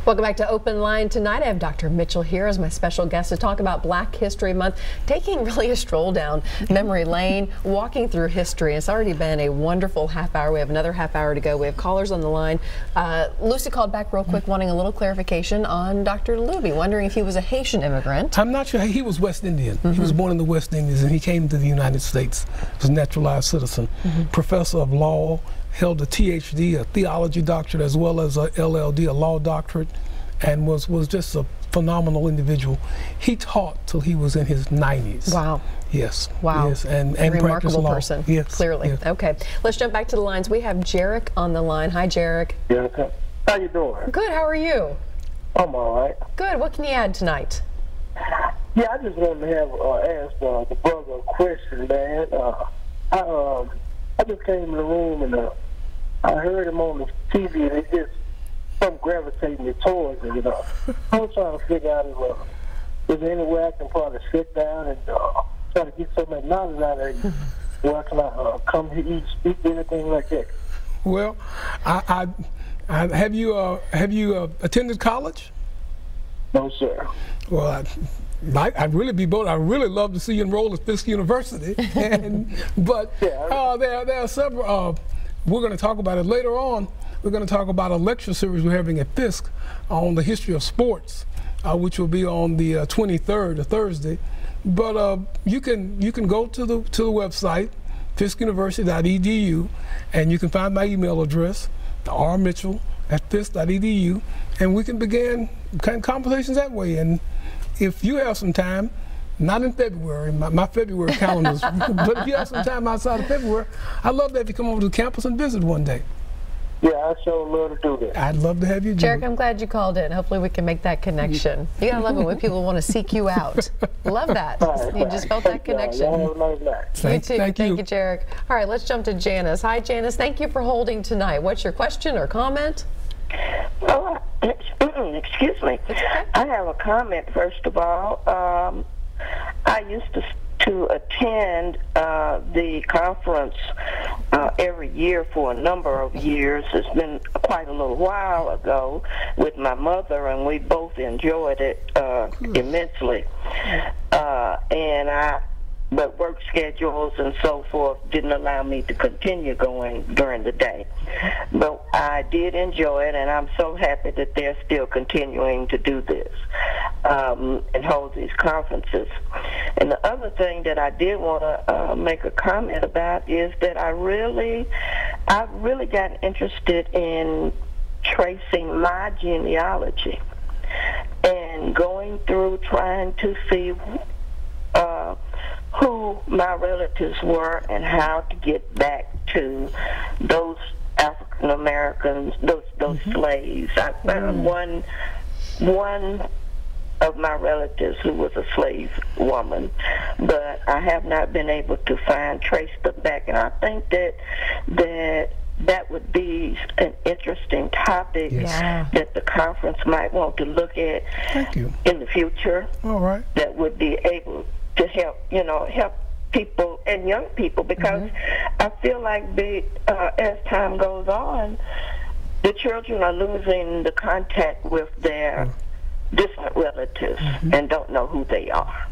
Welcome back to Open Line. Tonight I have Dr. Mitchell here as my special guest to talk about Black History Month, taking really a stroll down memory lane, walking through history. It's already been a wonderful half hour. We have another half hour to go. We have callers on the line. Lucy called back real quick wanting a little clarification on Dr. Luby, wondering if he was a Haitian immigrant. I'm not sure. He was West Indian. He was born in the West Indies and he came to the United States. He was a naturalized citizen, professor of law, held a THD, a theology doctorate, as well as a LLD, a law doctorate, and was just a phenomenal individual. He taught till he was in his 90s. Wow. Yes. Wow. Yes. And remarkable law. person. Yes. Clearly. Yes. Okay. Let's jump back to the lines. We have Jarek on the line. Hi, Jarek. Yeah, okay. How you doing? Good. How are you? I'm all right. Good. What can you add tonight? Yeah, I just wanted to have ask the brother a question, man. I just came in the room and I heard him on the TV, and it just some gravitating me towards it. I was trying to figure out is there any way I can probably sit down and try to get some of that knowledge out of you, where I can come here and speak anything like that. Well, have you attended college? No, sir. Well, I'd really be bold. I'd really love to see you enroll at Fisk University, but there are several. We're going to talk about it later on. We're going to talk about a lecture series we're having at Fisk on the history of sports, which will be on the 23rd, a Thursday. But you can go to the website, fiskuniversity.edu, and you can find my email address, rmitchell@fisk.edu, and we can begin kind of conversations that way. And if you have some time, not in February, my February calendars, but if you have some time outside of February, I'd love that if you come over to campus and visit one day. Yeah, I sure love to do that. I'd love to have you do it. Jarek, I'm glad you called in. Hopefully we can make that connection. You gotta love it when people want to seek you out. Love that. You just felt that connection. Have a nice night. You too. Thank you, Jarek. All right, let's jump to Janice. Hi, Janice. Thank you for holding tonight. What's your question or comment? Oh, excuse me. I have a comment, first of all. I used to attend the conference every year for a number of years. It's been quite a little while ago with my mother, and we both enjoyed it immensely. But work schedules and so forth didn't allow me to continue going during the day. But I did enjoy it, and I'm so happy that they're still continuing to do this and hold these conferences. And the other thing that I did want to make a comment about is that I've really gotten interested in tracing my genealogy and going through trying to see who my relatives were and how to get back to those African Americans, those slaves. I found one of my relatives who was a slave woman, but I have not been able to trace them back. And I think that would be an interesting topic that the conference might want to look at in the future. All right. That would be able to help people and young people, because I feel like as time goes on, the children are losing the contact with their distant relatives and don't know who they are.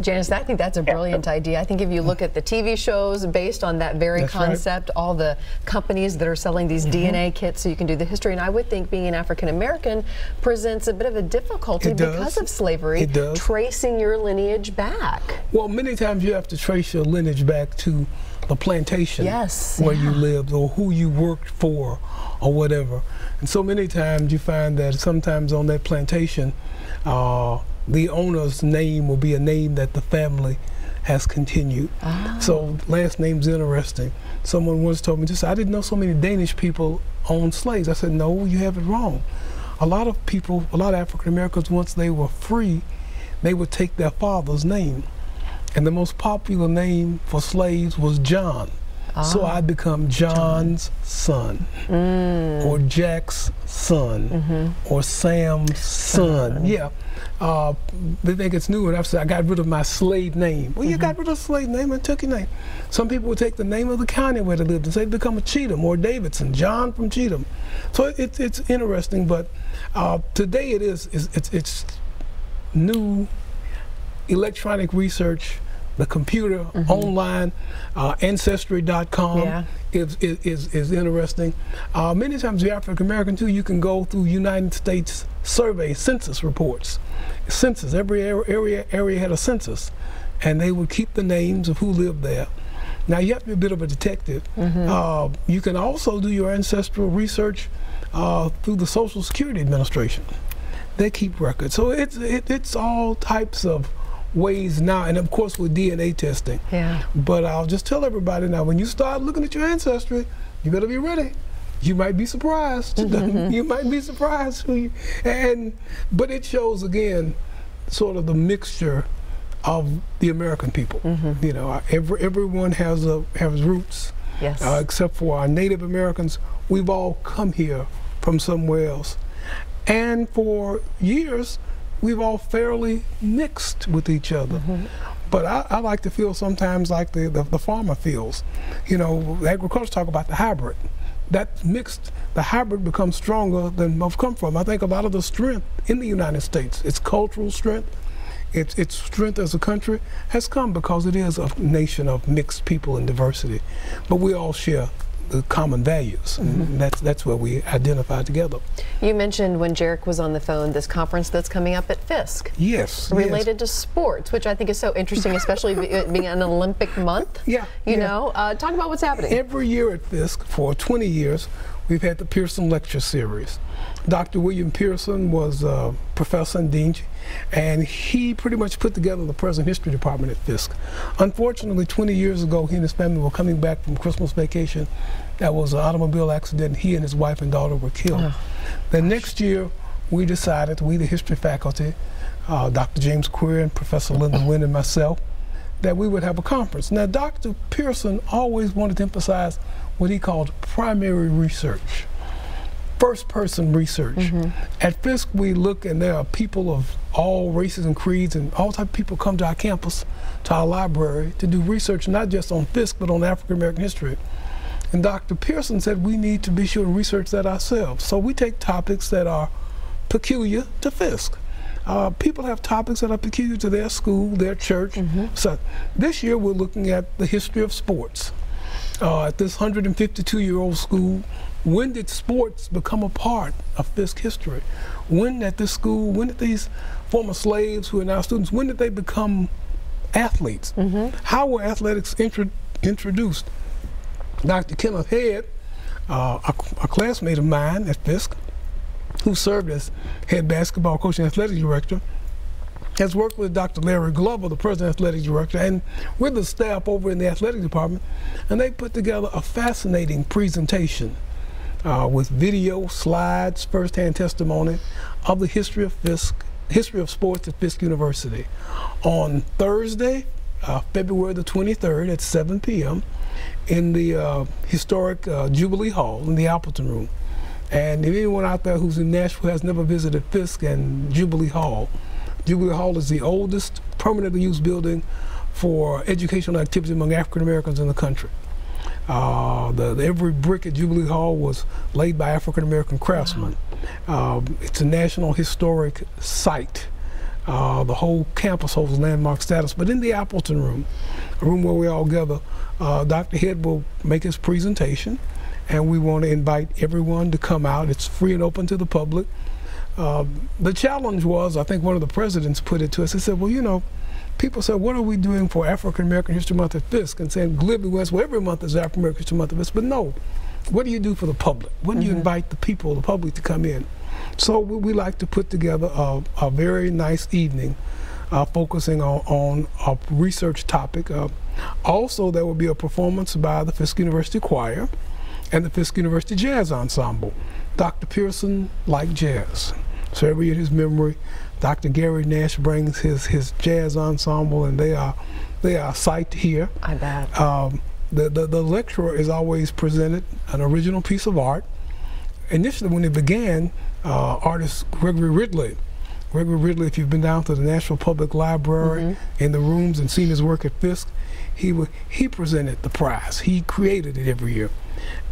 Janice, I think that's a brilliant idea. I think if you look at the TV shows based on that very concept, all the companies that are selling these DNA kits so you can do the history, and I would think being an African American presents a bit of a difficulty because of slavery, tracing your lineage back. Well, many times you have to trace your lineage back to the plantation where you lived or who you worked for or whatever. And so many times you find that sometimes on that plantation, the owner's name will be a name that the family has continued. So last name's interesting. Someone once told me, I didn't know so many Danish people owned slaves. I said, no, you have it wrong. A lot of people, a lot of African Americans, once they were free, they would take their father's name. And the most popular name for slaves was John. So I become John's son, or Jack's son, or Sam's son. Yeah. They think it's new, and I've said I got rid of my slave name. Well, you got rid of the slave name and took your name. Some people would take the name of the county where they lived and say become a Cheatham or Davidson, John from Cheatham. So it's interesting, but today it's new electronic research. The computer, online, Ancestry.com is interesting. Many times the African American too, you can go through United States survey census reports. Census, every area had a census, and they would keep the names of who lived there. Now you have to be a bit of a detective. You can also do your ancestral research through the Social Security Administration. They keep records. So it's all types of ways now, and of course with DNA testing. Yeah. But I'll just tell everybody now, when you start looking at your ancestry, you better be ready. You might be surprised. You might be surprised. But it shows again sort of the mixture of the American people. You know, everyone has roots. Yes. Except for our Native Americans, we've all come here from somewhere else. And for years, we've all fairly mixed with each other. But I like to feel sometimes like the farmer feels. You know, agriculture talk about the hybrid. That mixed, the hybrid becomes stronger than most come from. I think a lot of the strength in the United States, its cultural strength, its strength as a country has come because it is a nation of mixed people and diversity. But we all share the common values, and that's where we identify together. You mentioned when Jarek was on the phone this conference that's coming up at Fisk. Yes. Related to sports, which I think is so interesting, especially being an Olympic month. Yeah. You know, talk about what's happening. Every year at Fisk, for 20 years, we've had the Pearson Lecture Series. Dr. William Pearson was a professor and dean, and he pretty much put together the present history department at Fisk. Unfortunately, 20 years ago, he and his family were coming back from Christmas vacation. That was an automobile accident. He and his wife and daughter were killed. The next year, we decided, we the history faculty, Dr. James Queer and Professor Linda Wynn and myself, that we would have a conference. Now, Dr. Pearson always wanted to emphasize what he called primary research. First-person research. At Fisk, we look, and there are people of all races and creeds, and all types of people come to our campus, to our library, to do research, not just on Fisk, but on African-American history. And Dr. Pearson said we need to be sure to research that ourselves. So we take topics that are peculiar to Fisk. People have topics that are peculiar to their school, their church. So this year, we're looking at the history of sports. At this 152-year-old school, when did sports become a part of Fisk history? When at this school, when did these former slaves who are now students, when did they become athletes? How were athletics introduced? Dr. Kenneth Head, a classmate of mine at Fisk, who served as head basketball coach and athletic director, has worked with Dr. Larry Glover, the president athletic director, and with the staff over in the athletic department, and they put together a fascinating presentation with video, slides, first-hand testimony of the history of Fisk, history of sports at Fisk University. On Thursday, February the 23rd at 7 p.m. in the historic Jubilee Hall in the Appleton Room. And if anyone out there who's in Nashville has never visited Fisk and Jubilee Hall is the oldest permanently used building for educational activity among African Americans in the country. Every brick at Jubilee Hall was laid by African American craftsmen. It's a National Historic Site. The whole campus holds landmark status. But in the Appleton Room, a room where we all gather, Dr. Head will make his presentation, and we want to invite everyone to come out. It's free and open to the public. The challenge was, I think one of the presidents put it to us, he said, well, you know, people said, what are we doing for African American History Month at Fisk? And saying glibly, well, every month is African American History Month at Fisk. But no, what do you do for the public? When do you invite the people, the public, to come in? So we like to put together a very nice evening focusing on a research topic. Also, there will be a performance by the Fisk University Choir and the Fisk University Jazz Ensemble. Dr. Pearson liked jazz. So every year in his memory, Dr. Gary Nash brings his jazz ensemble, and they are a sight to hear. I bet. the lecturer is always presented an original piece of art. Initially, when it began, artist Gregory Ridley, if you've been down to the Nashville Public Library in the rooms and seen his work at Fisk, he presented the prize. He created it every year.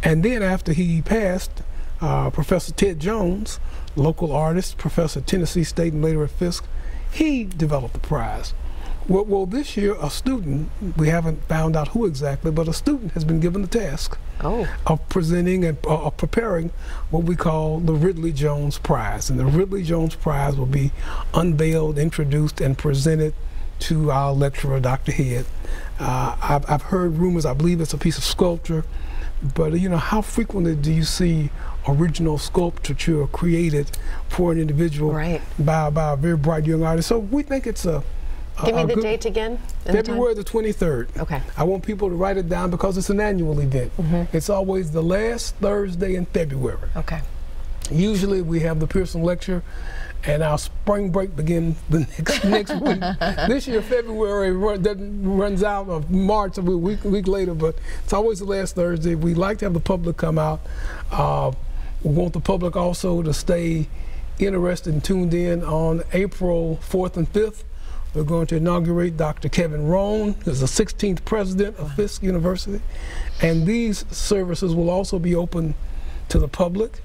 And then after he passed, Professor Ted Jones, local artist, professor at Tennessee State and later at Fisk, he developed the prize. Well, this year, a student, we haven't found out who exactly, but a student has been given the task of presenting and preparing what we call the Ridley Jones Prize. And the Ridley Jones Prize will be unveiled, introduced, and presented to our lecturer, Dr. Head. I've heard rumors, I believe it's a piece of sculpture, but you know, how frequently do you see original sculpture created for an individual by a very bright young artist? So we think it's a Give me the date again. February the 23rd. Okay. I want people to write it down because it's an annual event. It's always the last Thursday in February. Okay. Usually we have the Pearson lecture, and our spring break begins the next week. This year, February runs out of March, a week later, but it's always the last Thursday. We like to have the public come out. We want the public also to stay interested and tuned in on April 4th and 5th. We're going to inaugurate Dr. Kevin Rohn, who's the 16th president of Fisk University. And these services will also be open to the public.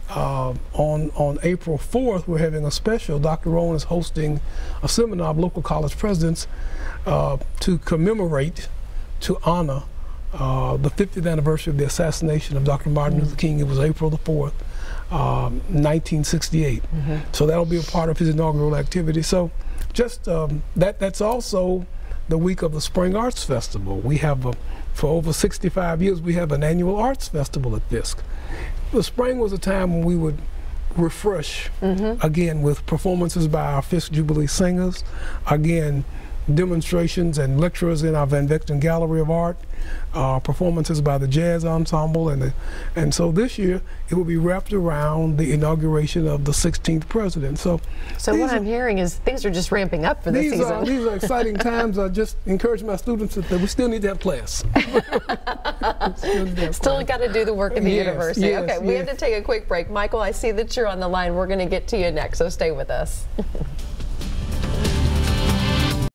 On April 4th, we're having a special. Dr. Rohn is hosting a seminar of local college presidents to commemorate, to honor the 50th anniversary of the assassination of Dr. Martin Luther King. It was April the 4th, 1968. So that'll be a part of his inaugural activity. So just that's also the week of the Spring Arts Festival. We have, for over 65 years, we have an annual arts festival at Fisk. The spring was a time when we would refresh, again, with performances by our Fisk Jubilee singers, again, demonstrations and lecturers in our Van Vechten Gallery of Art, performances by the Jazz Ensemble, and so this year it will be wrapped around the inauguration of the 16th president. So what I'm hearing is things are just ramping up for this season. These are exciting times. I just encourage my students that we still need to have class. Still got to do the work at the university. Okay, we have to take a quick break. Michael, I see that you're on the line. We're going to get to you next, so stay with us.